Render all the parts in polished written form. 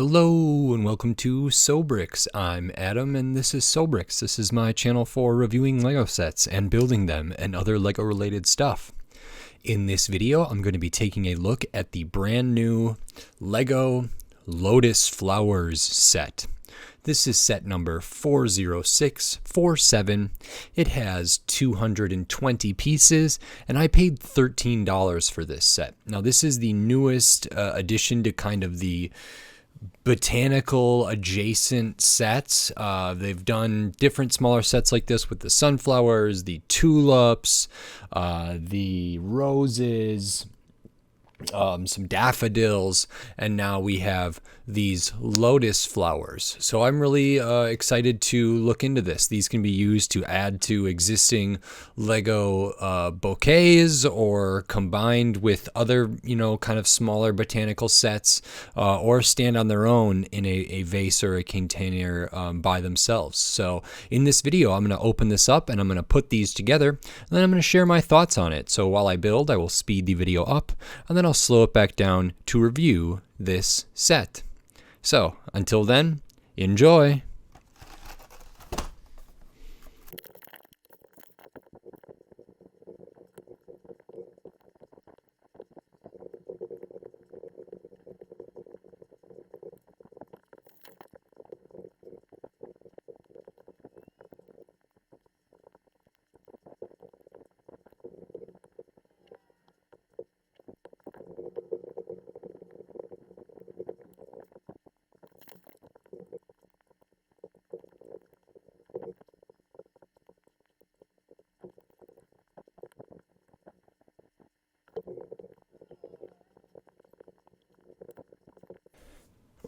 Hello and welcome to Sobrix. I'm Adam and this is Sobrix. This is my channel for reviewing LEGO sets and building them and other LEGO related stuff. In this video, I'm going to be taking a look at the brand new LEGO Lotus Flowers set. This is set number 40647. It has 220 pieces, and I paid $13 for this set. Now, this is the newest addition to kind of the botanical adjacent sets. They've done different smaller sets like this with the sunflowers, the tulips, the roses, some daffodils, and now we have these lotus flowers. So I'm really excited to look into this. These can be used to add to existing LEGO bouquets or combined with other, kind of smaller botanical sets, or stand on their own in a vase or a container by themselves. So in this video, I'm going to open this up and I'm going to put these together, and then I'm going to share my thoughts on it. So while I build, I will speed the video up, and then I'll slow it back down to review this set. So until then, enjoy.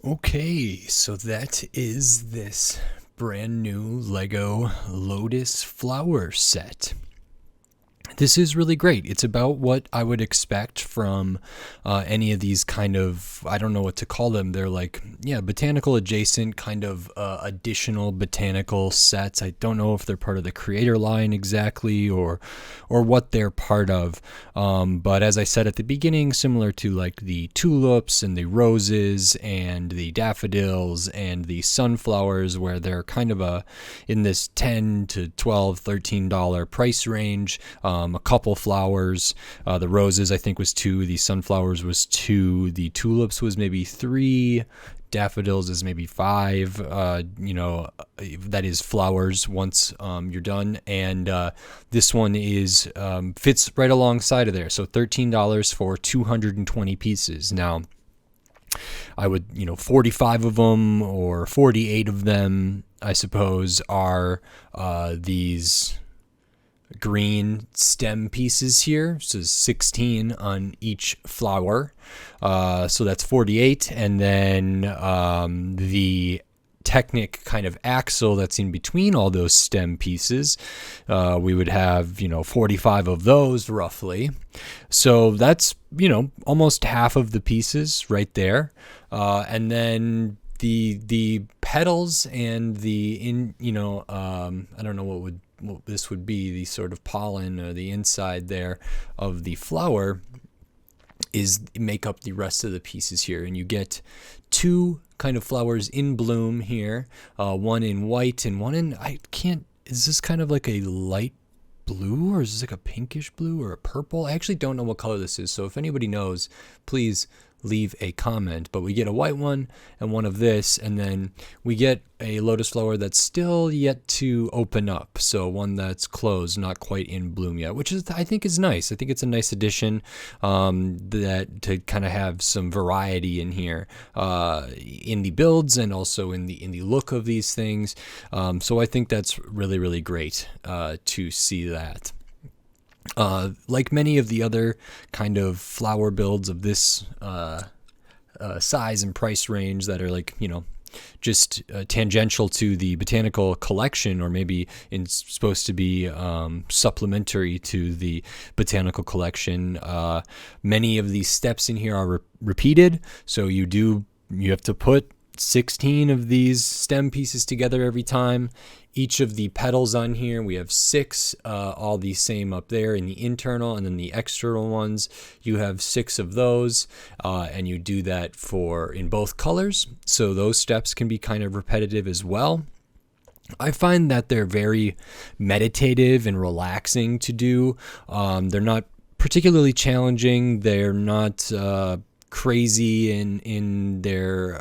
Okay, so that is this brand new LEGO Lotus Flower set. This is really great. It's about what I would expect from any of these kind of, I don't know what to call them. They're like, botanical adjacent kind of additional botanical sets. I don't know if they're part of the creator line exactly or what they're part of. But as I said at the beginning, similar to like the tulips and the roses and the daffodils and the sunflowers, where they're kind of in this $10 to $12, $13 price range. A couple flowers. The roses, I think, was $2. The sunflowers was $2. The tulips was maybe $3. Daffodils is maybe $5. That is flowers once you're done. And this one is fits right alongside of there. So $13 for 220 pieces. Now, I would, 45 of them or 48 of them, I suppose, are these green stem pieces here. So 16 on each flower. So that's 48. And then the Technic kind of axle that's in between all those stem pieces, we would have 45 of those roughly. So that's almost half of the pieces right there. And then the petals and I don't know what this would be, the sort of pollen or the inside there of the flower make up the rest of the pieces here. And you get two kind of flowers in bloom here, one in white and one in, is this kind of like a light blue, or is this like a pinkish blue or a purple? I actually don't know what color this is. So if anybody knows, please leave a comment. But we get a white one and one of this, and then we get a lotus flower that's still yet to open up. So one that's closed, not quite in bloom yet, which I think is nice. I think it's a nice addition that to kind of have some variety in here in the builds and also in the look of these things. So I think that's really, really great to see that. Like many of the other kind of flower builds of this size and price range that are like, just tangential to the botanical collection, or maybe supposed to be supplementary to the botanical collection. Many of these steps in here are repeated, so you have to put 16 of these stem pieces together every time. Each of the petals on here, we have 6, all the same up there in the internal, and then the external ones, you have 6 of those, and you do that in both colors. So those steps can be kind of repetitive as well. I find that they're very meditative and relaxing to do. They're not particularly challenging. They're not crazy in their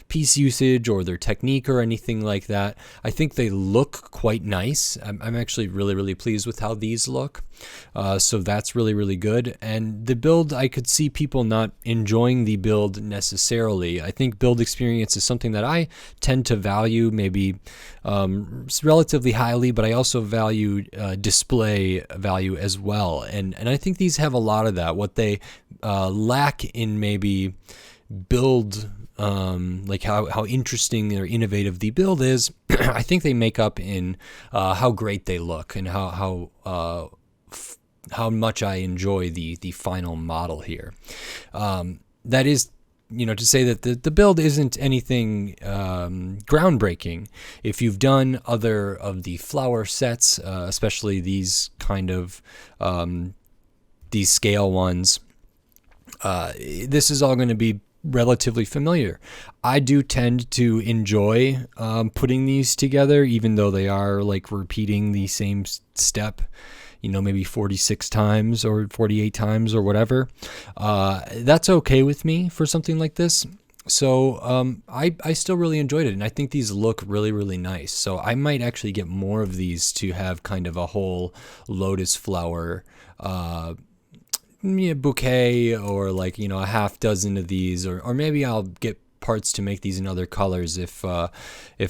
piece usage or their technique or anything like that. I think they look quite nice. I'm actually really, really pleased with how these look. So that's really, really good. And the build, I could see people not enjoying the build necessarily. I think build experience is something that I tend to value maybe relatively highly, but I also value display value as well. And I think these have a lot of that. What they lack in maybe build, like how interesting or innovative the build is, I think they make up in how great they look and how much I enjoy the final model here. That is, to say that the build isn't anything groundbreaking. If you've done other of the flower sets, especially these kind of these scale ones, this is all going to be relatively familiar. I do tend to enjoy putting these together, even though they are like repeating the same step, maybe 46 times or 48 times or whatever. That's okay with me for something like this. So I still really enjoyed it, and I think these look really, really nice. So I might actually get more of these to have kind of a whole lotus flower bouquet, or like a half dozen of these, or maybe I'll get parts to make these in other colors if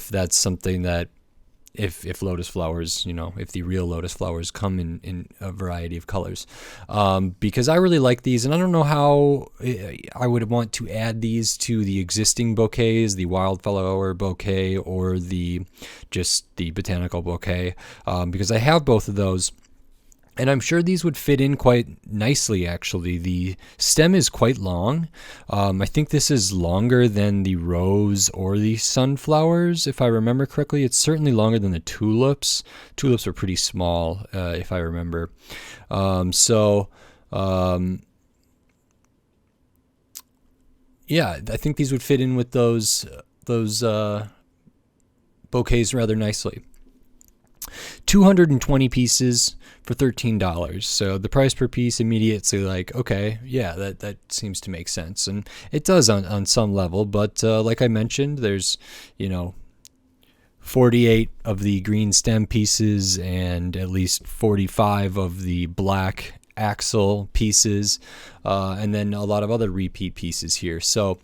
that's something that if lotus flowers, if the real lotus flowers come in a variety of colors, because I really like these, and I don't know how I would want to add these to the existing bouquets, the wildflower bouquet or just the botanical bouquet, because I have both of those. And I'm sure these would fit in quite nicely, actually. The stem is quite long. I think this is longer than the rose or the sunflowers, if I remember correctly. It's certainly longer than the tulips. Tulips are pretty small, if I remember. Yeah, I think these would fit in with those bouquets rather nicely. 220 pieces for $13. So the price per piece immediately, like, okay, yeah, that seems to make sense. And it does on some level, but like I mentioned, there's 48 of the green stem pieces and at least 45 of the black axle pieces, and then a lot of other repeat pieces here. So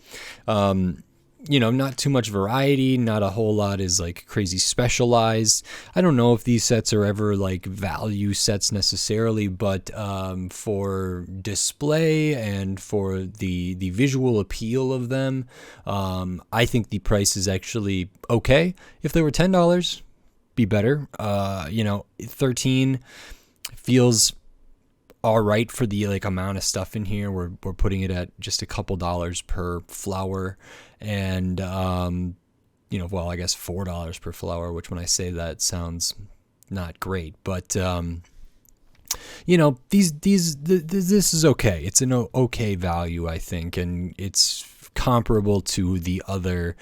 not too much variety, not a whole lot is like crazy specialized. I don't know if these sets are ever like value sets necessarily, but for display and for the visual appeal of them, I think the price is actually okay. If they were $10, be better. 13 feels all right for the like amount of stuff in here. We're putting it at just a couple dollars per flower, and I guess $4 per flower, which when I say that sounds not great, but this is okay. It's an okay value, I think, and it's comparable to the other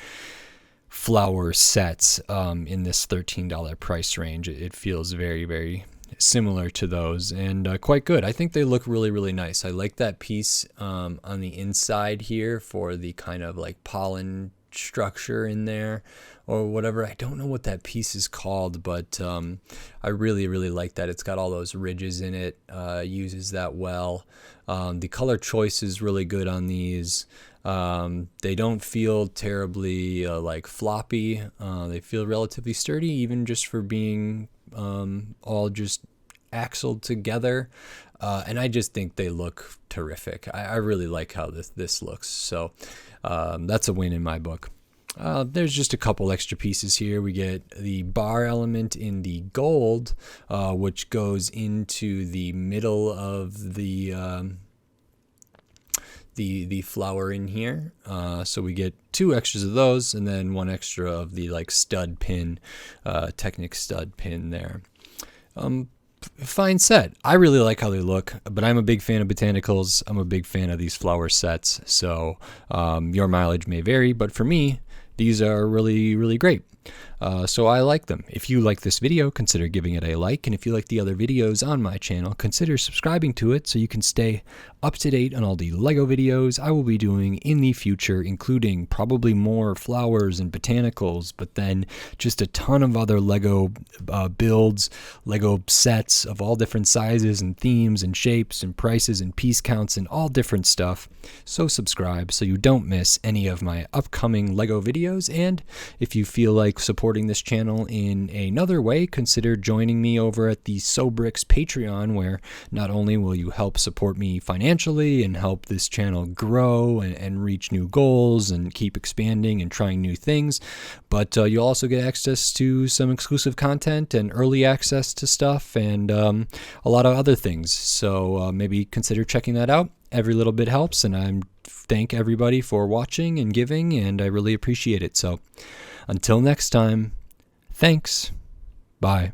flower sets in this $13 price range. It feels very, very similar to those, and quite good. I think they look really, really nice. I like that piece on the inside here for the kind of like pollen structure in there or whatever. I don't know what that piece is called, but I really, really like that. It's got all those ridges in it, uses that well. The color choice is really good on these. They don't feel terribly like floppy. They feel relatively sturdy, even just for being all just axled together, and I just think they look terrific. I really like how this looks, so that's a win in my book. There's just a couple extra pieces here. We get the bar element in the gold, which goes into the middle of the the flower in here. So we get 2 extras of those, and then 1 extra of the like stud pin, Technic stud pin there. Fine set. I really like how they look, but I'm a big fan of botanicals. I'm a big fan of these flower sets. So your mileage may vary, but for me, these are really, really great. So I like them. If you like this video, consider giving it a like. And if you like the other videos on my channel, consider subscribing to it so you can stay up to date on all the LEGO videos I will be doing in the future, including probably more flowers and botanicals, but then just a ton of other LEGO builds, LEGO sets of all different sizes and themes and shapes and prices and piece counts and all different stuff. So subscribe so you don't miss any of my upcoming LEGO videos. And if you feel like supporting this channel in another way, consider joining me over at the Sobrix Patreon, where not only will you help support me financially and help this channel grow and reach new goals and keep expanding and trying new things, but you'll also get access to some exclusive content and early access to stuff and a lot of other things. So maybe consider checking that out. Every little bit helps, and I thank everybody for watching and giving, and I really appreciate it. So until next time, thanks. Bye.